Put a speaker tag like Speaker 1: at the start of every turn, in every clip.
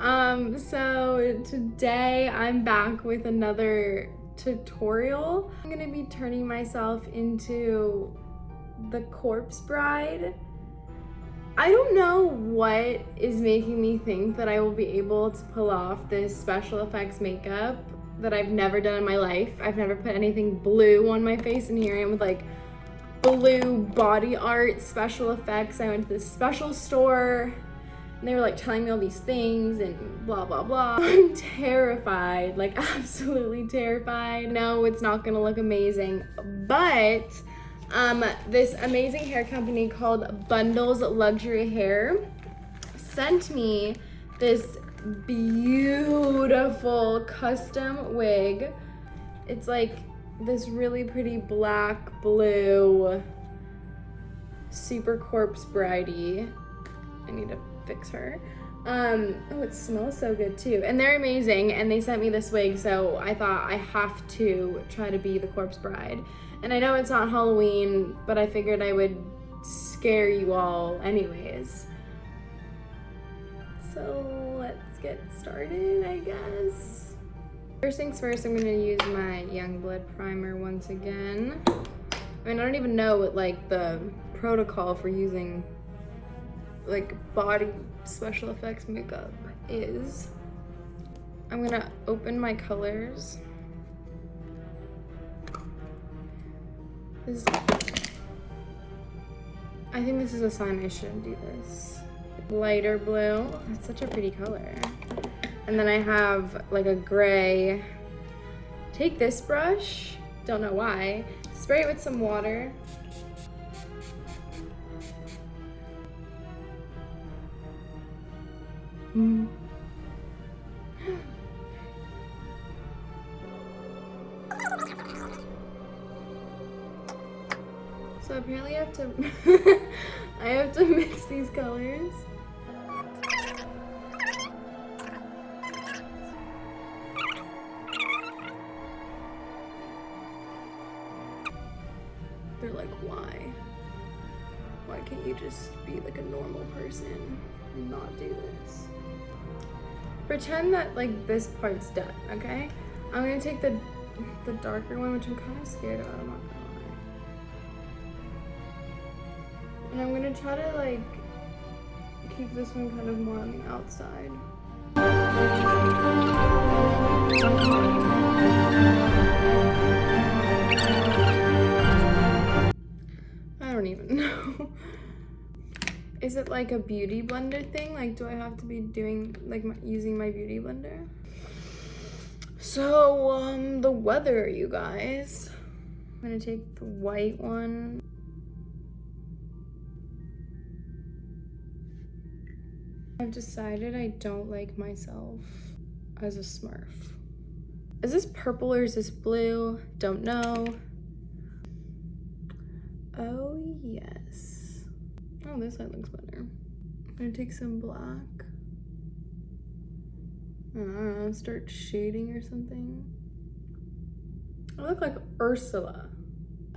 Speaker 1: So today I'm back with another tutorial. I'm gonna be turning myself into the corpse bride. I don't know what is making me think that I will be able to pull off this special effects makeup that I've never done in my life. I've never put anything blue on my face, and here I am with like blue body art special effects. I went to this special store and they were like telling me all these things and blah blah blah. I'm terrified, like absolutely terrified. No, it's not gonna look amazing, but this amazing hair company called Bundles Luxury Hair sent me this beautiful custom wig. It's like this really pretty black, blue, super corpse bridey. I need to fix her. Oh, it smells so good too. And they're amazing, and they sent me this wig, so I thought I have to try to be the corpse bride. And I know it's not Halloween, but I figured I would scare you all anyways. So let's get started, I guess. First things first, I'm gonna use my Youngblood primer once again. I mean, I don't even know what like the protocol for using like body special effects makeup is. I'm gonna open my colors. I think this is a sign I shouldn't do this. Lighter blue, that's such a pretty color. And then I have like a gray. Take this brush, don't know why, spray it with some water. So apparently I have to I have to mix these colors. They're like, why? Why can't you just be like a normal person and not do this? Pretend that like this part's done, okay? I'm gonna take the darker one, which I'm kind of scared about, I'm not gonna lie. And I'm gonna try to like keep this one kind of more on the outside. I don't even know. Is it like a beauty blender thing? Like, do I have to be doing like using my beauty blender? So the weather, you guys. I'm gonna take the white one. I've decided I don't like myself as a Smurf. Is this purple or is this blue? Don't know. Oh yes. Oh, this side looks better. I'm gonna take some black. I don't know, start shading or something. I look like Ursula.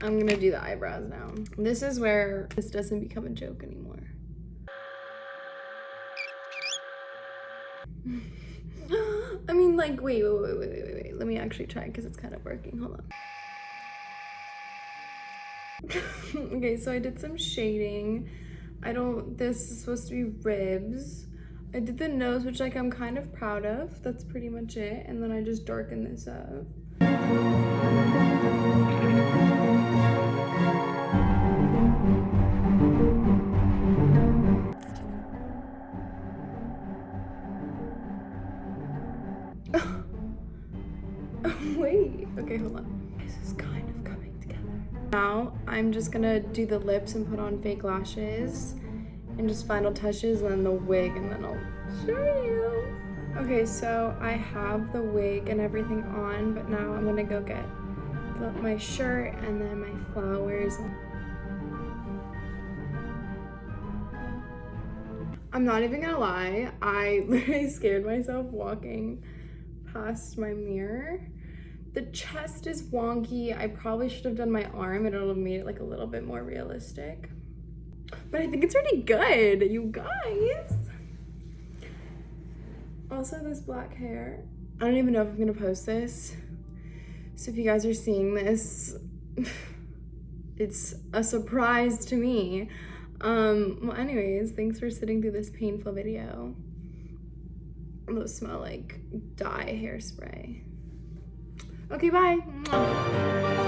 Speaker 1: I'm gonna do the eyebrows now. This is where this doesn't become a joke anymore. I mean, like, wait. Let me actually try because it's kind of working. Hold on. Okay, so I did some shading. This is supposed to be ribs. I did the nose, which like I'm kind of proud of. That's pretty much it. And then I just darkened this up. Wait, okay, hold on. This is kind of coming together. Now, I'm just gonna do the lips and put on fake lashes and just final touches and then the wig, and then I'll show you. Okay, so I have the wig and everything on, but now I'm gonna go get my shirt and then my flowers. I'm not even gonna lie, I literally scared myself walking past my mirror. The chest is wonky. I probably should have done my arm. It would have made it like a little bit more realistic. But I think it's pretty good, you guys. Also this black hair. I don't even know if I'm gonna post this. So if you guys are seeing this, it's a surprise to me. Well anyways, thanks for sitting through this painful video. Those smell like dye hairspray. Okay, bye.